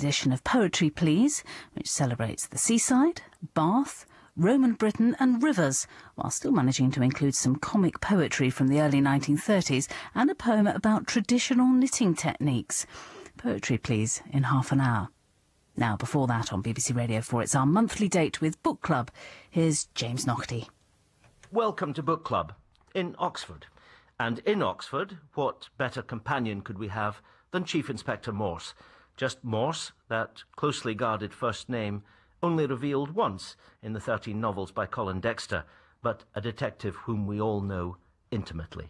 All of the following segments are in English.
edition of Poetry Please, which celebrates the seaside, Bath, Roman Britain and rivers, while still managing to include some comic poetry from the early 1930s and a poem about traditional knitting techniques. Poetry Please in half an hour. Now, before that on BBC Radio 4, it's our monthly date with Book Club. Here's James Naughtie. Welcome to Book Club in Oxford. And in Oxford, what better companion could we have than Chief Inspector Morse? Just Morse, that closely guarded first name, only revealed once in the 13 novels by Colin Dexter, but a detective whom we all know intimately.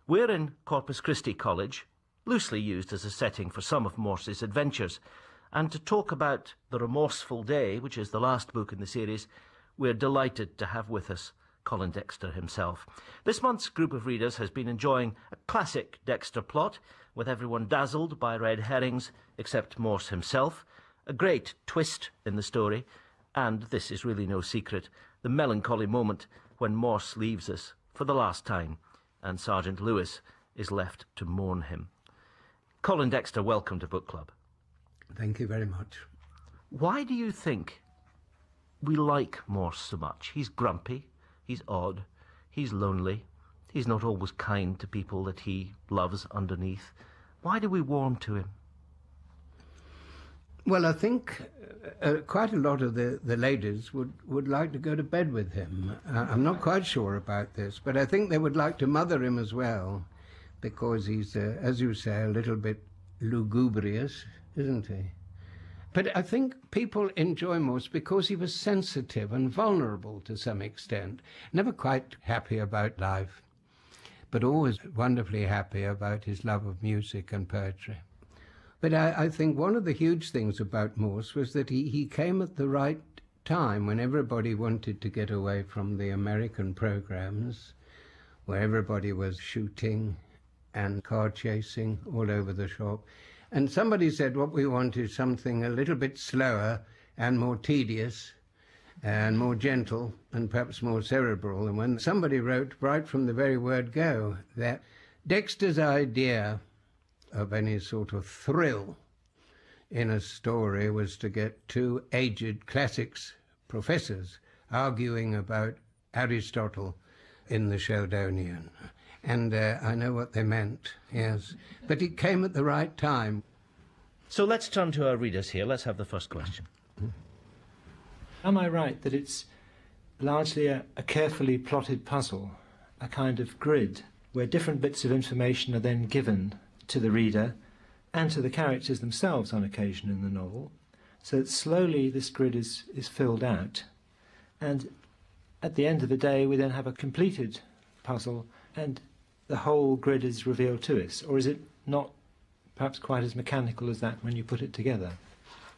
We're in Corpus Christi College, loosely used as a setting for some of Morse's adventures, and to talk about The Remorseful Day, which is the last book in the series, we're delighted to have with us Colin Dexter himself. This month's group of readers has been enjoying a classic Dexter plot, with everyone dazzled by red herrings except Morse himself, a great twist in the story, and this is really no secret, the melancholy moment when Morse leaves us for the last time and Sergeant Lewis is left to mourn him. Colin Dexter, welcome to Book Club. Thank you very much. Why do you think we like Morse so much? He's grumpy, he's odd, he's lonely, he's not always kind to people that he loves underneath. Why do we warm to him? Well, I think quite a lot of the ladies would like to go to bed with him. I'm not quite sure about this, but I think they would like to mother him as well, because he's, as you say, a little bit lugubrious, isn't he? But I think people enjoy Morse because he was sensitive and vulnerable to some extent, never quite happy about life, but always wonderfully happy about his love of music and poetry. But I think one of the huge things about Morse was that he came at the right time when everybody wanted to get away from the American programs, where everybody was shooting and car chasing all over the shop. And somebody said what we want is something a little bit slower and more tedious and more gentle and perhaps more cerebral. And when somebody wrote right from the very word go that Dexter's idea of any sort of thrill in a story was to get two aged classics professors arguing about Aristotle in the Sheldonian. And I know what they meant, yes. But it came at the right time. So let's turn to our readers here. Let's have the first question. Am I right that it's largely a carefully plotted puzzle, a kind of grid, where different bits of information are then given to the reader and to the characters themselves on occasion in the novel, so that slowly this grid is filled out, and at the end of the day we then have a completed puzzle and the whole grid is revealed to us? Or is it not perhaps quite as mechanical as that when you put it together?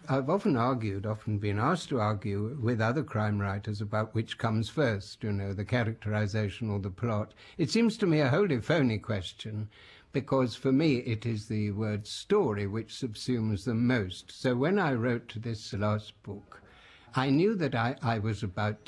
I've often been asked to argue with other crime writers about which comes first, the characterization or the plot. It seems to me a wholly phony question, because for me it is the word story which subsumes them most. So when I wrote this last book, I knew that I was about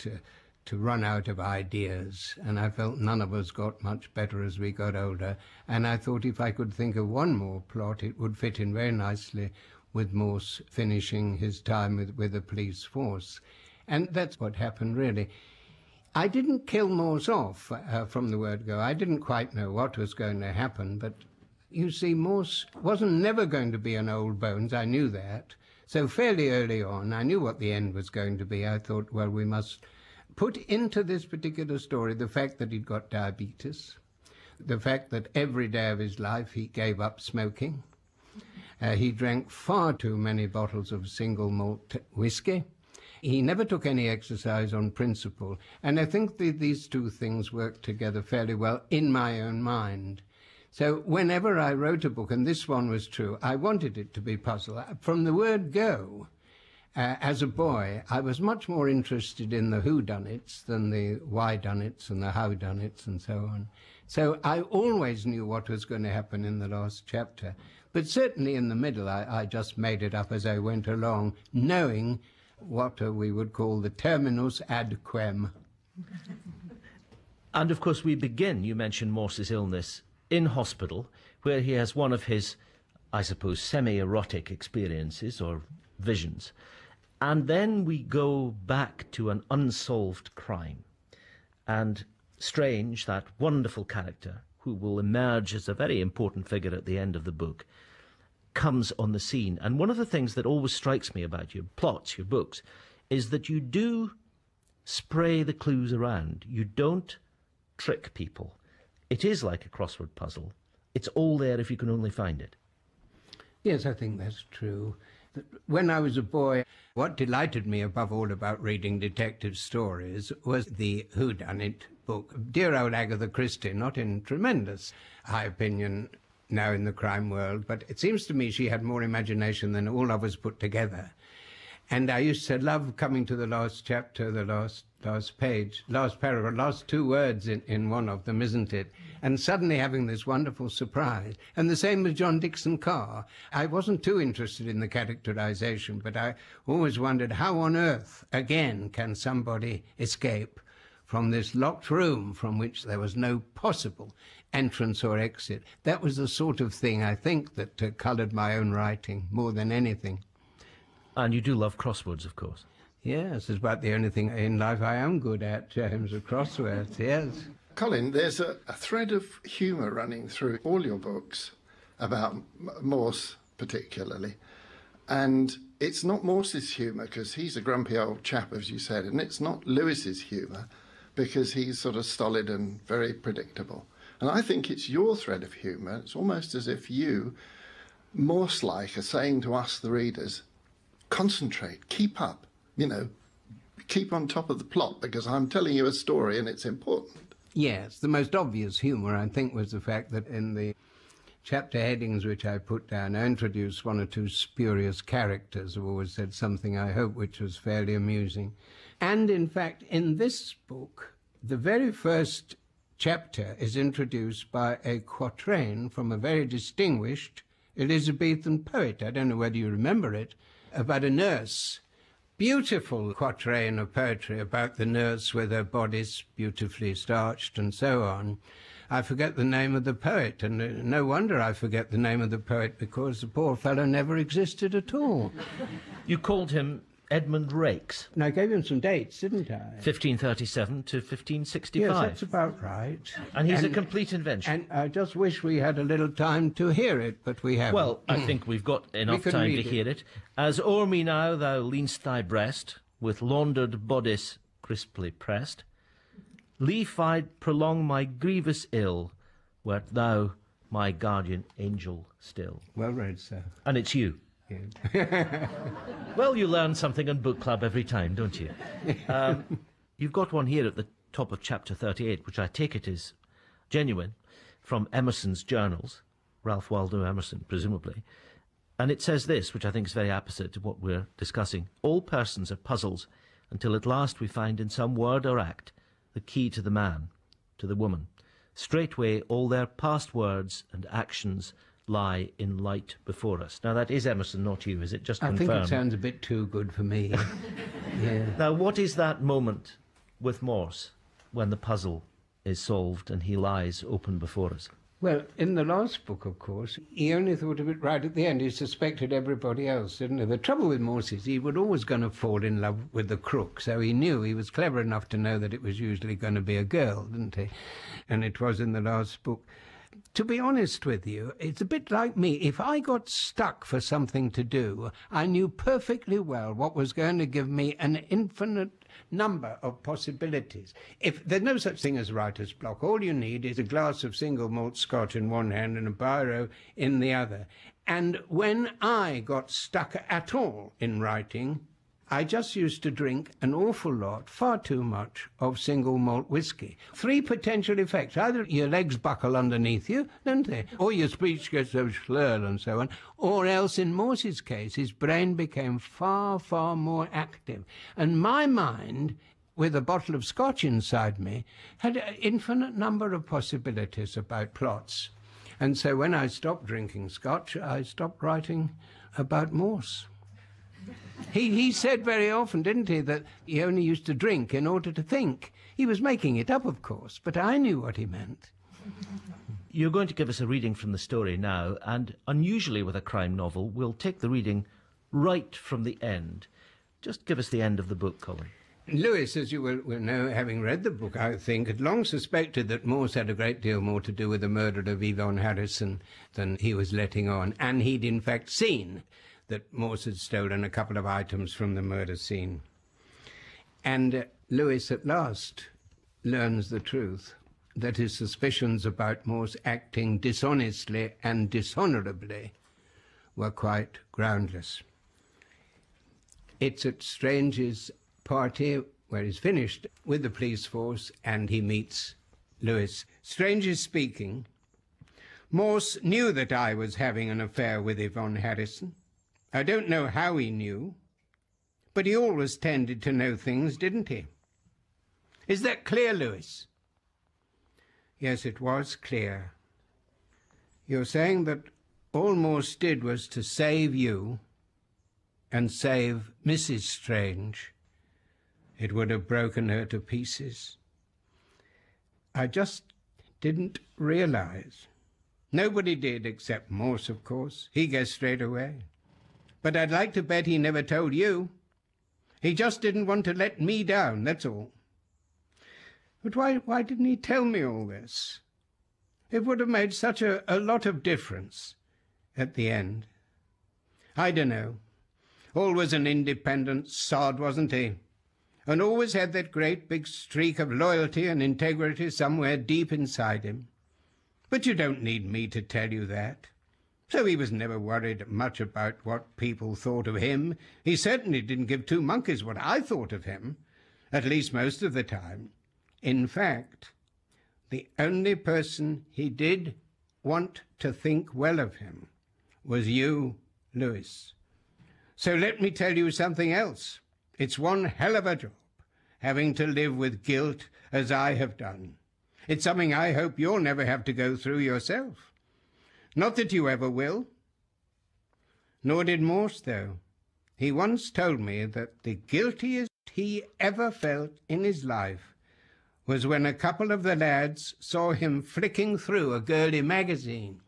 to run out of ideas, and I felt none of us got much better as we got older, and I thought if I could think of one more plot, it would fit in very nicely with Morse finishing his time with the police force. And that's what happened, really. I didn't kill Morse off from the word go. I didn't quite know what was going to happen, but you see, Morse wasn't never going to be an old bones. I knew that. So fairly early on, I knew what the end was going to be. I thought, well, we must put into this particular story the fact that he'd got diabetes, the fact that every day of his life he gave up smoking. He drank far too many bottles of single malt whiskey. He never took any exercise on principle. And I think these two things worked together fairly well in my own mind. So whenever I wrote a book, and this one was true, I wanted it to be puzzle. From the word go, as a boy, I was much more interested in the whodunits than the whydunits and the howdunits and so on. So I always knew what was going to happen in the last chapter. But certainly in the middle, I just made it up as I went along, knowing what we would call the terminus ad quem. And of course we begin, you mentioned Morse's illness, in hospital, where he has one of his I suppose, semi-erotic experiences or visions. And then we go back to an unsolved crime. And Strange, that wonderful character, who will emerge as a very important figure at the end of the book, comes on the scene. And one of the things that always strikes me about your plots, your books, is that you do spray the clues around. You don't trick people. It is like a crossword puzzle. It's all there if you can only find it. Yes, I think that's true. When I was a boy, what delighted me above all about reading detective stories was the whodunit book. Dear old Agatha Christie, not in tremendous high opinion now in the crime world, but it seems to me she had more imagination than all of us put together. And I used to love coming to the last chapter, the last page, last paragraph, last two words in one of them, isn't it? And suddenly having this wonderful surprise. And the same with John Dixon Carr. I wasn't too interested in the characterization, but I always wondered how on earth, again, can somebody escape from this locked room from which there was no possible entrance or exit. That was the sort of thing, I think, that coloured my own writing more than anything. And you do love crosswords, of course. Yes, it's about the only thing in life I am good at, James, of crosswords, yes. Colin, there's a thread of humour running through all your books about Morse particularly. And it's not Morse's humour, because he's a grumpy old chap, as you said, and it's not Lewis's humour, because he's sort of stolid and very predictable. And I think it's your thread of humour. It's almost as if you, Morse-like, are saying to us, the readers, concentrate, keep up, keep on top of the plot, because I'm telling you a story and it's important. Yes, the most obvious humour, I think, was the fact that in the chapter headings which I put down, I introduced one or two spurious characters who always said something, I hope, which was fairly amusing. And, in fact, in this book, the very first chapter is introduced by a quatrain from a very distinguished Elizabethan poet. I don't know whether you remember it, about a nurse. Beautiful quatrain of poetry about the nurse with her bodice beautifully starched and so on. I forget the name of the poet, and no wonder I forget the name of the poet, because the poor fellow never existed at all. You called him Edmund Rakes. And I gave him some dates, didn't I? 1537 to 1565. Yes, that's about right. And he's a complete invention. And I just wish we had a little time to hear it, but we haven't. Well, I think we've got enough time to hear it. As o'er me now thou lean'st thy breast, with laundered bodice crisply pressed, lief I'd prolong my grievous ill, wert thou my guardian angel still. Well read, sir. And it's you. Yeah. Well, you learn something on Book Club every time, don't you? You've got one here at the top of chapter 38, which I take it is genuine, from Emerson's journals, Ralph Waldo Emerson, presumably. And it says this, which I think is very apposite to what we're discussing. All persons are puzzles until at last we find in some word or act the key to the man, to the woman. Straightway all their past words and actions lie in light before us. Now, that is Emerson, not you, is it? Just confirmed. I think it sounds a bit too good for me. Yeah. Now, what is that moment with Morse when the puzzle is solved and he lies open before us? Well, in the last book, of course, he only thought of it right at the end. He suspected everybody else, didn't he? The trouble with Morse is he was always going to fall in love with the crook, so he knew, he was clever enough to know that it was usually going to be a girl, didn't he? And it was in the last book. To be honest with you, it's a bit like me. If I got stuck for something to do, I knew perfectly well what was going to give me an infinite number of possibilities. If there's no such thing as writer's block, all you need is a glass of single malt scotch in one hand and a biro in the other. And when I got stuck at all in writing, I just used to drink an awful lot, far too much, of single malt whiskey. 3 potential effects. Either your legs buckle underneath you, don't they? Or your speech gets so slurred and so on. Or else, in Morse's case, his brain became far, far more active. And my mind, with a bottle of scotch inside me, had an infinite number of possibilities about plots. And so when I stopped drinking scotch, I stopped writing about Morse. He said very often, didn't he, that he only used to drink in order to think. He was making it up, of course, but I knew what he meant. You're going to give us a reading from the story now, and unusually with a crime novel, we'll take the reading right from the end. Just give us the end of the book, Colin. Lewis, as you will know, having read the book, I think, had long suspected that Morse had a great deal more to do with the murder of Yvonne Harrison than he was letting on, and he'd in fact seen that Morse had stolen a couple of items from the murder scene. And Lewis at last learns the truth, that his suspicions about Morse acting dishonestly and dishonourably were quite groundless. It's at Strange's party where he's finished with the police force and he meets Lewis. Strange is speaking. Morse knew that I was having an affair with Yvonne Harrison. I don't know how he knew, but he always tended to know things, didn't he? Is that clear, Lewis? Yes, it was clear. You're saying that all Morse did was to save you and save Mrs. Strange. It would have broken her to pieces. I just didn't realize. Nobody did except Morse, of course. He guessed straight away. But I'd like to bet he never told you. He just didn't want to let me down, that's all. But why didn't he tell me all this? It would have made such a lot of difference at the end. I don't know. Always an independent sod, wasn't he? And always had that great big streak of loyalty and integrity somewhere deep inside him. But you don't need me to tell you that. So he was never worried much about what people thought of him. He certainly didn't give two monkeys what I thought of him, at least most of the time. In fact, the only person he did want to think well of him was you, Lewis. So let me tell you something else. It's one hell of a job, having to live with guilt as I have done. It's something I hope you'll never have to go through yourself. Not that you ever will. Nor did Morse, though. He once told me that the guiltiest he ever felt in his life was when a couple of the lads saw him flicking through a girly magazine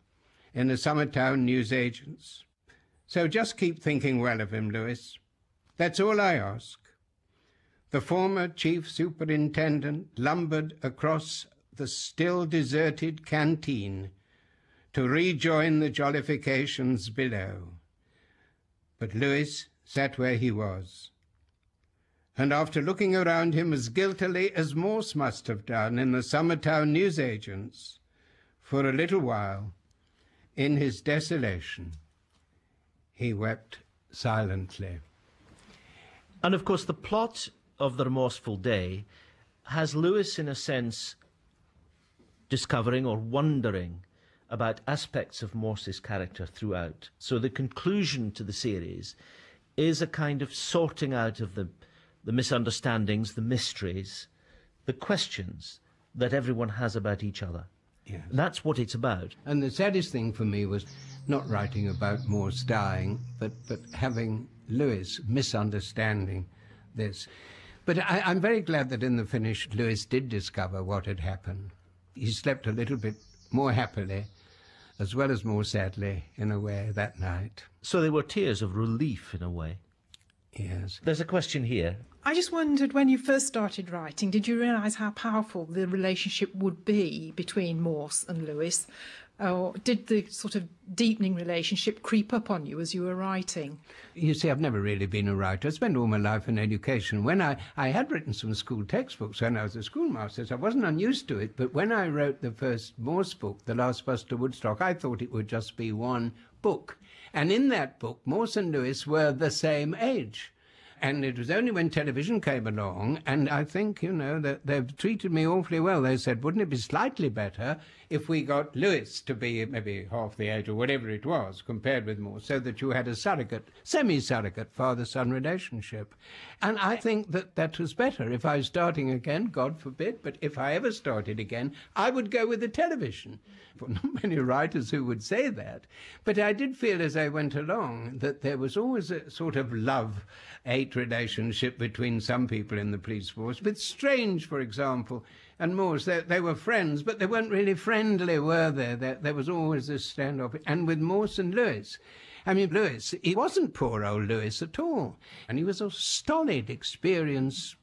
in the Summertown newsagents. So just keep thinking well of him, Lewis. That's all I ask. The former chief superintendent lumbered across the still deserted canteen to rejoin the jollifications below. But Lewis sat where he was, and after looking around him as guiltily as Morse must have done in the Summertown newsagents, for a little while, in his desolation, he wept silently. And of course the plot of The Remorseful Day has Lewis, in a sense, discovering or wondering about aspects of Morse's character throughout. So the conclusion to the series is a kind of sorting out of the misunderstandings, the mysteries, the questions that everyone has about each other. Yes. That's what it's about. And the saddest thing for me was not writing about Morse dying, but having Lewis misunderstanding this. But I'm very glad that in the finish Lewis did discover what had happened. He slept a little bit more happily, as well as more sadly, in a way, that night. So they were tears of relief, in a way. Yes. There's a question here. I just wondered, when you first started writing, did you realise how powerful the relationship would be between Morse and Lewis? Or did the sort of deepening relationship creep up on you as you were writing? You see, I've never really been a writer. I spent all my life in education. When I had written some school textbooks when I was a schoolmaster, so I wasn't unused to it. But when I wrote the first Morse book, The Last Bus to Woodstock, I thought it would just be one book. And in that book, Morse and Lewis were the same age. And it was only when television came along, and I think, that they've treated me awfully well. They said, wouldn't it be slightly better if we got Lewis to be maybe half the age or whatever it was compared with Morse, so that you had a semi-surrogate father-son relationship. And I think that was better. If I was starting again, God forbid, but if I ever started again, I would go with the television. Well, not many writers who would say that. But I did feel as I went along that there was always a sort of love-hate love-hate relationship between some people in the police force. With Strange, for example, and Morse, they were friends, but they weren't really friendly, were they? There was always this standoff. And with Morse and Lewis, I mean, Lewis, he wasn't poor old Lewis at all. And he was a stolid, experienced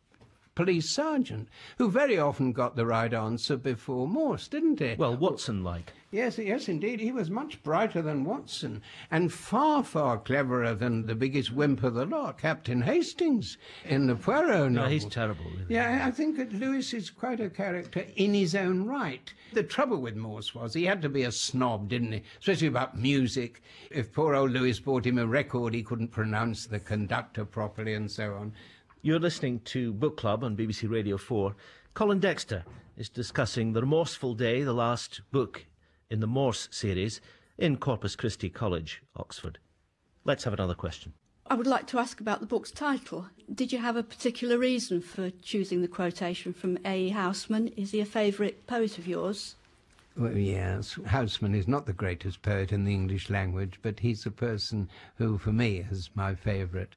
police sergeant who very often got the right answer before Morse, didn't he? Well, Watson-like. Yes, indeed. He was much brighter than Watson and far, far cleverer than the biggest wimp of the lot, Captain Hastings, in the Poirot novel. Yeah, he's terrible, really. Yeah, I think that Lewis is quite a character in his own right. The trouble with Morse was he had to be a snob, didn't he? Especially about music. If poor old Lewis bought him a record, he couldn't pronounce the conductor properly and so on. You're listening to Book Club on BBC Radio 4. Colin Dexter is discussing The Remorseful Day, the last book in the Morse series, in Corpus Christi College, Oxford. Let's have another question. I would like to ask about the book's title. Did you have a particular reason for choosing the quotation from A. Houseman? Is he a favourite poet of yours? Well, yes, Houseman is not the greatest poet in the English language, but he's a person who, for me, is my favourite.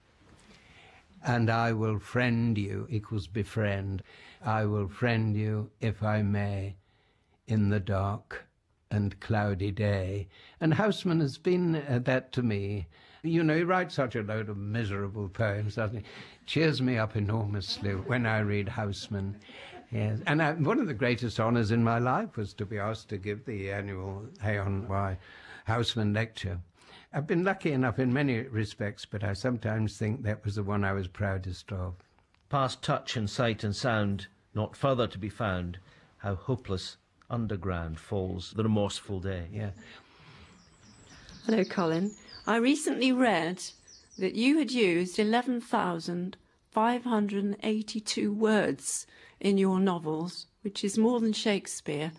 And I will friend you equals befriend. I will friend you, if I may, in the dark and cloudy day. And Houseman has been that to me. You know, he writes such a load of miserable poems, doesn't he? Cheers me up enormously when I read Houseman. Yes, and one of the greatest honours in my life was to be asked to give the annual A.Y. Houseman lecture. I've been lucky enough in many respects, but I sometimes think that was the one I was proudest of. Past touch and sight and sound, not further to be found, how hopeless underground falls the remorseful day. Yeah. Hello, Colin. I recently read that you had used 11,582 words in your novels, which is more than Shakespeare,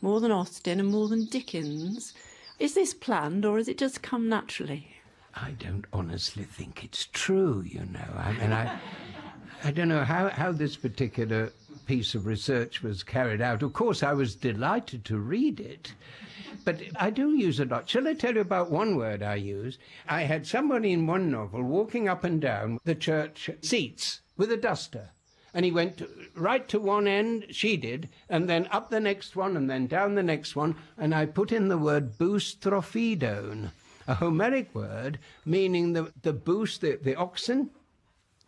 more than Austen and more than Dickens. Is this planned, or has it just come naturally? I don't honestly think it's true, you know. I mean, I don't know how this particular piece of research was carried out. Of course, I was delighted to read it, but I do use a lot. Shall I tell you about one word I use? I had somebody in one novel walking up and down the church seats with a duster. And he went right to one end, she did, and then up the next one, and then down the next one, and I put in the word boustrophiedon, a Homeric word meaning the boost, the oxen,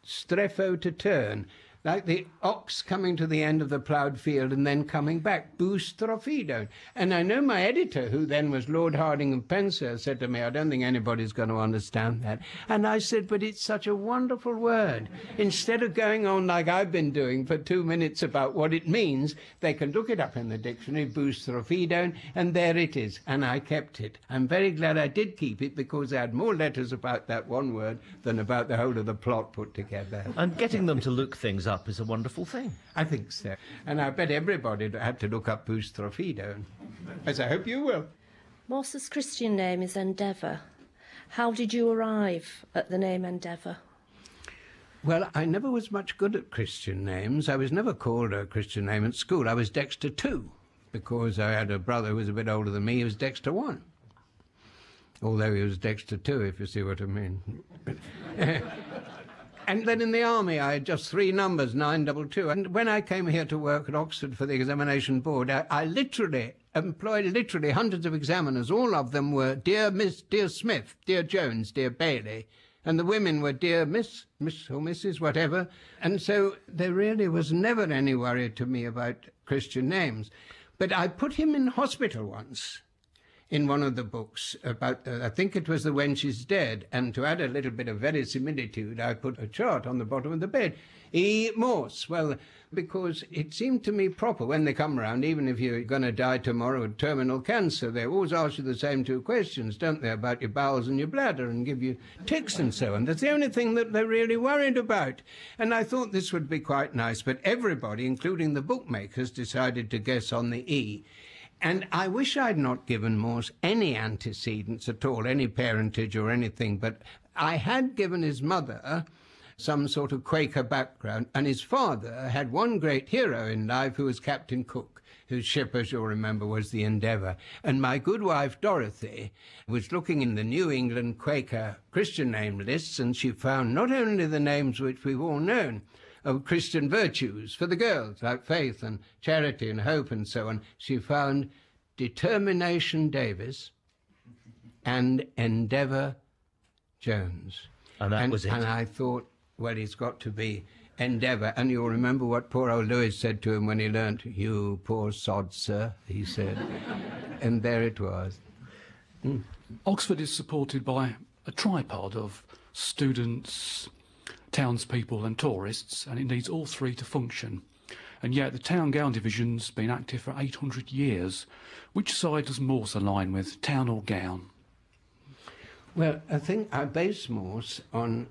strepho to turn, like the ox coming to the end of the ploughed field and then coming back, boustrophiedon. And I know my editor, who then was Lord Hardinge of Spencer, said to me, I don't think anybody's going to understand that. And I said, but it's such a wonderful word. Instead of going on like I've been doing for 2 minutes about what it means, they can look it up in the dictionary, boustrophiedon, and there it is. And I kept it. I'm very glad I did keep it, because I had more letters about that one word than about the whole of the plot put together. And getting them to look things up is a wonderful thing. I think so. And I bet everybody had to look up boustrophiedon, as I hope you will. Morse's Christian name is Endeavour. How did you arrive at the name Endeavour? Well, I never was much good at Christian names. I was never called a Christian name at school. I was Dexter 2, because I had a brother who was a bit older than me. He was Dexter 1. Although he was Dexter 2, if you see what I mean. And then in the army, I had just 3 numbers, 922. And when I came here to work at Oxford for the examination board, I literally employed hundreds of examiners. All of them were Dear Miss, Dear Smith, Dear Jones, Dear Bailey. And the women were Dear Miss or Mrs, whatever. And so there really was never any worry to me about Christian names. But I put him in hospital once, in one of the books about, I think it was The Wench is Dead, and to add a little bit of verisimilitude, I put a chart on the bottom of the bed. E. Morse. Well, because it seemed to me proper when they come round, even if you're going to die tomorrow of terminal cancer, they always ask you the same 2 questions, don't they, about your bowels and your bladder, and give you ticks and so on. That's the only thing that they're really worried about. And I thought this would be quite nice, but everybody, including the bookmakers, decided to guess on the E. And I wish I'd not given Morse any antecedents at all, any parentage or anything, but I had given his mother some sort of Quaker background, and his father had one great hero in life who was Captain Cook. whose ship, as you'll remember, was the Endeavour. And my good wife, Dorothy, was looking in the New England Quaker Christian name lists, and she found not only the names which we've all known of Christian virtues for the girls, like faith and charity and hope and so on, she found Determination Davis and Endeavour Jones. And that was it. And I thought, well, he's got to be Endeavour. And you'll remember what poor old Lewis said to him when he learnt, "You poor sod, sir," he said. And there it was. Oxford is supported by a tripod of students, townspeople and tourists, and it needs all three to function. And yet the Town Gown Division's been active for 800 years. Which side does Morse align with, Town or Gown? Well, I think I base Morse on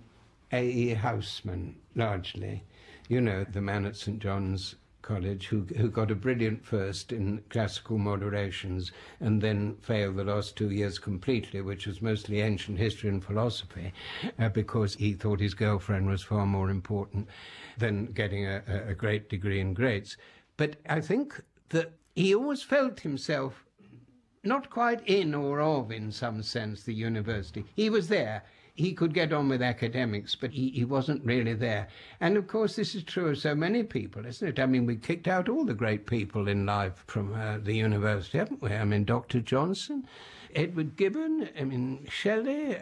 A.E. Houseman, largely. You know, the man at St John's College who got a brilliant first in classical moderations and then failed the last 2 years completely, which was mostly ancient history and philosophy, because he thought his girlfriend was far more important than getting a great degree in Greats. But I think that he always felt himself not quite in or of, in some sense, the university. He was there. He could get on with academics, but he wasn't really there. And, of course, this is true of so many people, isn't it? I mean, we kicked out all the great people in life from the university, haven't we? I mean, Dr. Johnson, Edward Gibbon, I mean, Shelley,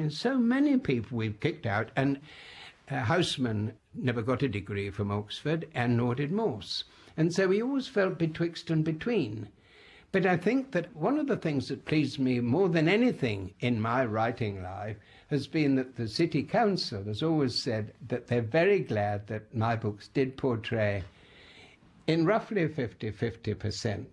so many people we've kicked out. And Houseman never got a degree from Oxford, and nor did Morse. And so he always felt betwixt and between. But I think that one of the things that pleased me more than anything in my writing life has been that the City Council has always said that they're very glad that my books did portray, in roughly 50%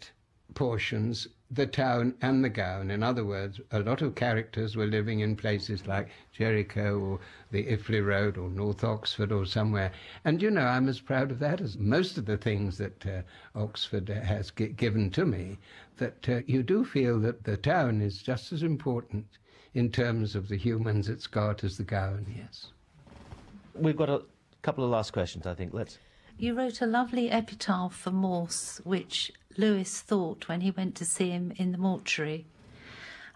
portions, the town and the gown. In other words, a lot of characters were living in places like Jericho or the Iffley Road or North Oxford or somewhere. And, you know, I'm as proud of that as most of the things that Oxford has given to me, that you do feel that the town is just as important in terms of the humans it's got as the gown, yes. We've got a couple of last questions, I think. You wrote a lovely epitaph for Morse, which Lewis thought when he went to see him in the mortuary.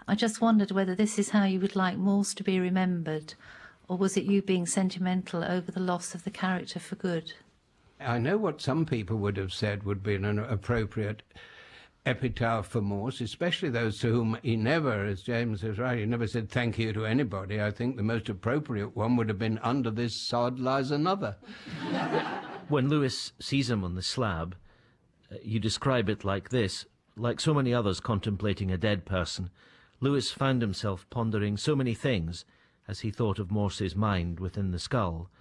I just wondered whether this is how you would like Morse to be remembered, or was it you being sentimental over the loss of the character for good? I know what some people would have said would be an appropriate epitaph for Morse, especially those to whom he never, as James is right, he never said thank you to anybody. I think the most appropriate one would have been, "Under this sod lies another." When Lewis sees him on the slab, you describe it like this: like so many others contemplating a dead person, Lewis found himself pondering so many things as he thought of Morse's mind within the skull,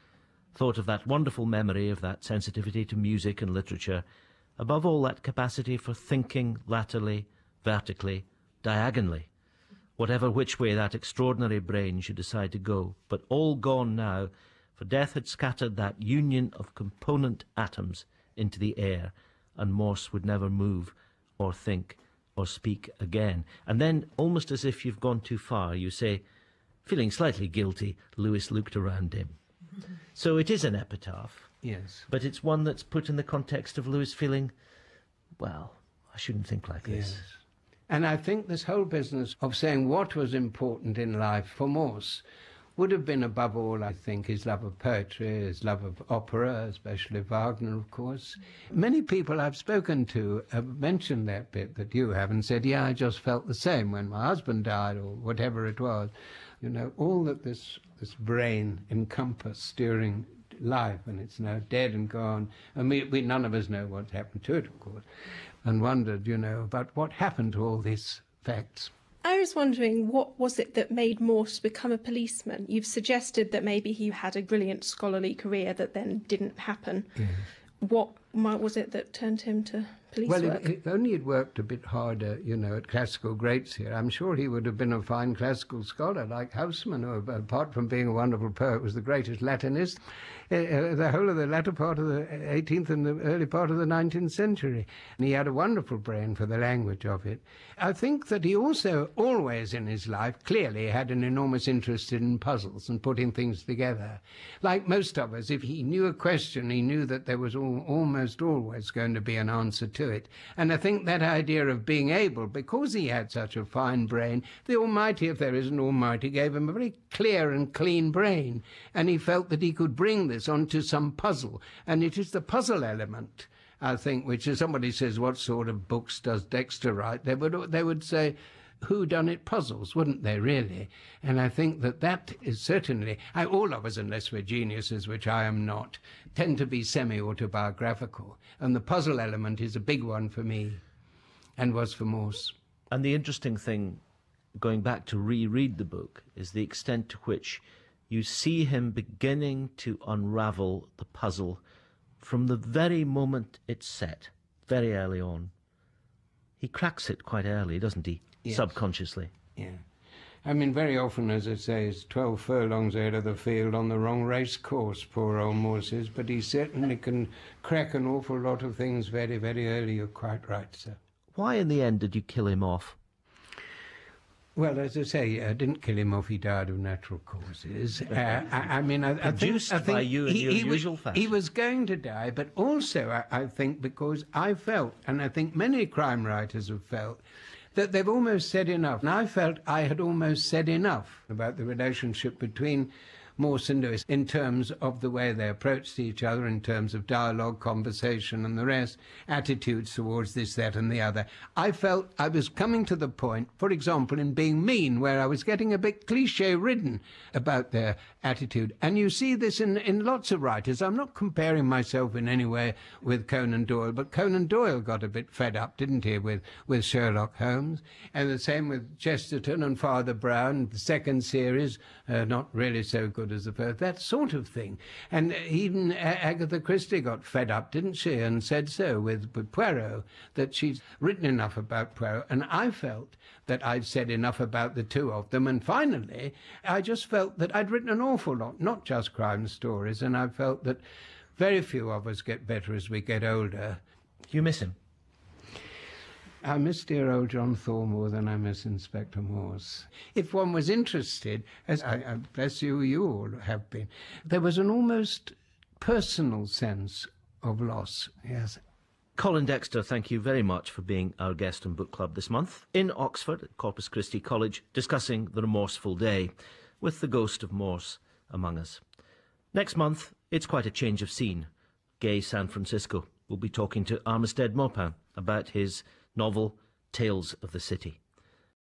thought of that wonderful memory, of that sensitivity to music and literature, above all that capacity for thinking laterally, vertically, diagonally, whatever which way that extraordinary brain should decide to go, but all gone now, for death had scattered that union of component atoms into the air, and Morse would never move or think or speak again. And then, almost as if you've gone too far, you say, feeling slightly guilty, Lewis looked around him. So it is an epitaph. Yes. But it's one that's put in the context of Lewis feeling, well, I shouldn't think like this. Yes. And I think this whole business of saying what was important in life for Morse would have been, above all, I think, his love of poetry, his love of opera, especially Wagner, of course. Many people I've spoken to have mentioned that bit that you have and said, yeah, I just felt the same when my husband died or whatever it was. You know, all that this brain encompassed during life, and it's now dead and gone. And we none of us know what's happened to it, of course, and wondered, you know, about what happened to all these facts. I was wondering, what was it that made Morse become a policeman? You've suggested that maybe he had a brilliant scholarly career that then didn't happen. Yes. What was it that turned him to police work? Well, if only he'd worked a bit harder, you know, at classical greats here, I'm sure he would have been a fine classical scholar like Houseman, who, apart from being a wonderful poet, was the greatest Latinist the whole of the latter part of the 18th and the early part of the 19th century. And he had a wonderful brain for the language of it. I think that he also always in his life clearly had an enormous interest in puzzles and putting things together. Like most of us, if he knew a question, he knew that there was almost always going to be an answer to it. And I think that idea of being able, because he had such a fine brain, the Almighty, if there is an Almighty, gave him a very clear and clean brain. And he felt that he could bring this onto some puzzle. And it is the puzzle element, I think, which is somebody says, what sort of books does Dexter write? They would say, whodunit puzzles, wouldn't they, really? And I think that is certainly, all of us, unless we're geniuses, which I am not, tend to be semi-autobiographical. And the puzzle element is a big one for me, and was for Morse. And the interesting thing, going back to reread the book, is the extent to which you see him beginning to unravel the puzzle from the very moment it's set, very early on. He cracks it quite early, doesn't he? Yes. Subconsciously. Yeah. I mean, very often, as I say, he's 12 furlongs ahead of the field on the wrong race course, poor old Morse is, but he certainly can crack an awful lot of things very, very early. You're quite right, sir. Why, in the end, did you kill him off? Well, as I say, I didn't kill him off. He died of natural causes. I think by you and your usual fashion. He was going to die, but also, I think, because I felt, and I think many crime writers have felt, that they've almost said enough. And I felt I had almost said enough about the relationship between Morse and Lewis in terms of the way they approached each other, in terms of dialogue, conversation and the rest, attitudes towards this, that and the other. I felt I was coming to the point, for example, in Being Mean, where I was getting a bit cliché-ridden about their attitude. And you see this in lots of writers. I'm not comparing myself in any way with Conan Doyle, but Conan Doyle got a bit fed up, didn't he, with Sherlock Holmes? And the same with Chesterton and Father Brown, the second series, not really so good as the first, that sort of thing. And even Agatha Christie got fed up, didn't she, and said so with Poirot, that she's written enough about Poirot. And I felt that I'd said enough about the two of them. And finally, I just felt that I'd written an awful lot, not just crime stories, and I felt that very few of us get better as we get older. You miss him? I miss dear old John Thaw more than I miss Inspector Morse. If one was interested, as I bless you, you all have been, there was an almost personal sense of loss, yes. Colin Dexter, thank you very much for being our guest on Book Club this month in Oxford at Corpus Christi College, discussing The Remorseful Day with the ghost of Morse among us. Next month, it's quite a change of scene. Gay San Francisco. We'll be talking to Armistead Maupin about his novel Tales of the City.